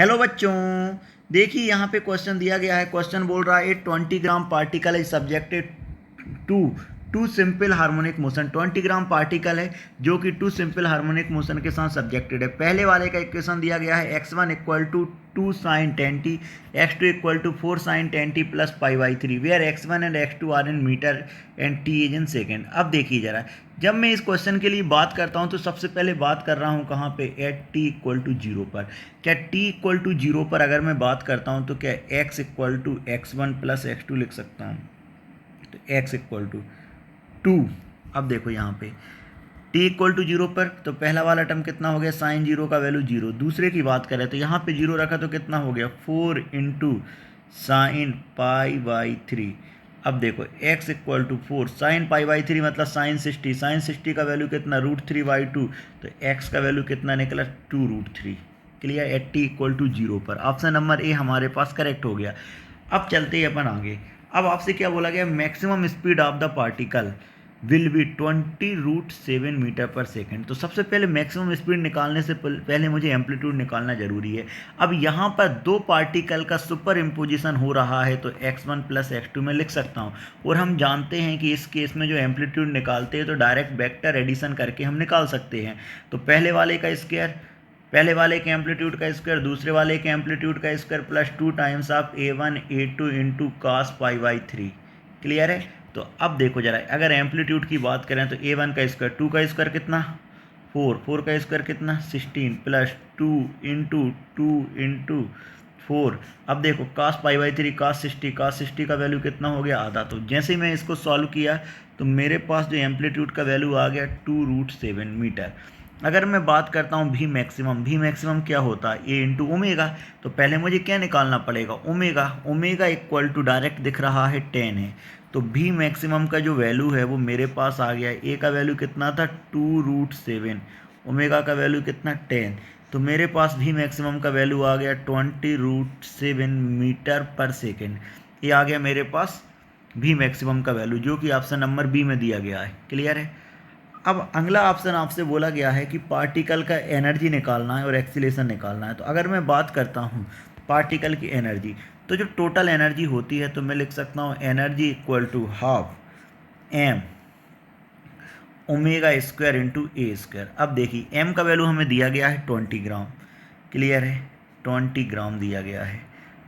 Hello बच्चों, देखिए यहाँ पे क्वेश्चन दिया गया है। क्वेश्चन बोल रहा है 20 gram particle is subjected to two simple harmonic motion. 20 gram particle है जो कि टू सिंपल हार्मोनिक मोशन के साथ सब्जेक्टेड है। पहले वाले का इक्वेशन दिया गया है x1 equal to 2 sine 10t, x2 equal to 4 sine 10t plus π/3, where x1 and x2 are in metre and t is in second. अब देखिए जरा, जब मैं इस क्वेश्चन के लिए बात करता हूं तो सबसे पहले बात कर रहा हूं कहां पे, एट t इक्वल टू 0 पर। क्या t इक्वल टू 0 पर अगर मैं बात करता हूं तो क्या x equal to x1 plus x2 लिख सकता हूं? तो x इक्वल टू 2। अब देखो यहाँ पे t इक्वल टू 0 पर तो पहला वाला टर्म कितना हो गया, साइन 0 का वैल्यू 0। दूसरे की बात करें तो यहाँ पे 0 रखा तो कितना हो गया, 4 इंटू साइन π/3। अब देखो x इक्वल टू 4 साइन π/3 मतलब साइन 60। साइन 60 का वैल्यू कितना, √3/2। तो x का वैल्यू कितना निकला, 2√3। Clear, at t equal to 0 पर। ऑप्शन नंबर ए हमारे पास करेक्ट हो गया। अब चलते ही अपन आगे। अब आपसे क्या बोला गया, maximum speed of the particle will be 20√7 metre पर सेकेंड। तो सबसे पहले मैक्सिमम स्पीड निकालने से पहले मुझे एम्पलीट्यूड निकालना जरूरी है। अब यहाँ पर दो पार्टिकल का सुपर इम्पोजिशन हो रहा है तो x1 प्लस x2 में लिख सकता हूँ। और हम जानते हैं कि इस केस में जो एम्पलीट्यूड निकालते हैं तो डायरेक्ट वेक्टर एडिशन करके हम निकाल सकते हैं। तो पहले वाले का स्क्वायर, पहले वाले के एम्पलीट्यूड का स्क्वायर, दूसरे वाले के एम्पलीट्यूड का square plus 2 times of a1 a2 into cos π/3। Clear है। तो अब देखो जरा, अगर एम्पलीट्यूड की बात करें तो a1 का स्क्वायर, 2 का स्क्वायर कितना 4, 4 का स्क्वायर कितना 16 प्लस 2 इंटू 2 इंटू 4। अब देखो cos π/3 cos 60, cos 60 का वैल्यू कितना हो गया, आधा। तो जैसे ही मैं इसको सॉल्व किया तो मेरे पास जो एम्पलीट्यूड का वैल्यू आ गया 2√7 मीटर। अगर मैं बात करता हूँ भी मैक्सिमम क्या होता है, ए इंटू ओमेगा। तो पहले मुझे क्या निकालना पड़ेगा, omega. Omega equal to direct दिख रहा है 10 है। तो भी मैक्सिमम का जो वैल्यू है वो मेरे पास आ गया। ए का वैल्यू कितना था, 2√7। ओमेगा का वैल्यू कितना, 10। तो मेरे पास भी मैक्सिमम का वैल्यू आ गया 20√7 मीटर पर सेकेंड। ये आ गया मेरे पास भी मैक्सिमम का वैल्यू, जो कि ऑप्शन नंबर बी में दिया गया है। क्लियर है। अब अगला ऑप्शन आपसे बोला गया है कि पार्टिकल का एनर्जी निकालना है और एक्सीलेशन निकालना है। तो अगर मैं बात करता हूँ पार्टिकल की एनर्जी, तो जो टोटल एनर्जी होती है तो मैं लिख सकता हूँ energy equal to half m omega square into A square. अब देखिए m का वैल्यू हमें दिया गया है 20 ग्राम। क्लियर है, 20 ग्राम दिया गया है।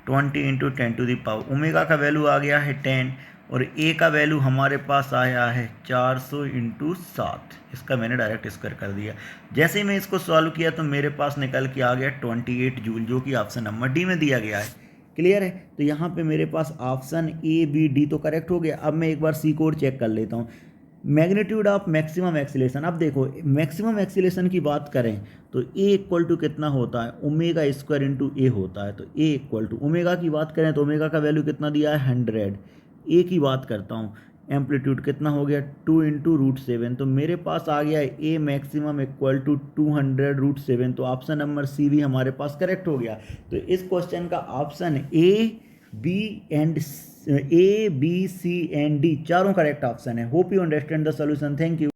20 इंटू 10⁻, ओमेगा का वैल्यू आ गया है 10 और ए का वैल्यू हमारे पास आया है 400 इंटू 7। इसका मैंने डायरेक्ट स्क्वायर कर दिया। जैसे ही मैं इसको सॉल्व किया तो मेरे पास निकल के आ गया 28 जूल, जो कि ऑप्शन नंबर डी में दिया गया है। क्लियर है। तो यहाँ पे मेरे पास ऑप्शन ए बी डी तो करेक्ट हो गया। अब मैं एक बार सी को और चेक कर लेता हूँ। मैग्नीट्यूड ऑफ मैक्सिमम एक्सीलेशन, अब देखो मैक्सिमम एक्सीलेशन की बात करें तो ए इक्वल टू कितना होता है, ओमेगा स्क्वायर इंटू ए होता है। तो ए इक्वल टू, ओमेगा की बात करें तो ओमेगा का वैल्यू कितना दिया है 100। ए की बात करता हूँ, एम्पलीट्यूड कितना हो गया 2 इंटू √7। तो मेरे पास आ गया ए मैक्सिमम इक्वल टू 200√7। तो ऑप्शन नंबर सी भी हमारे पास करेक्ट हो गया। तो इस क्वेश्चन का option A B C and D चारों करेक्ट ऑप्शन है। Hope you understand the solution. Thank you.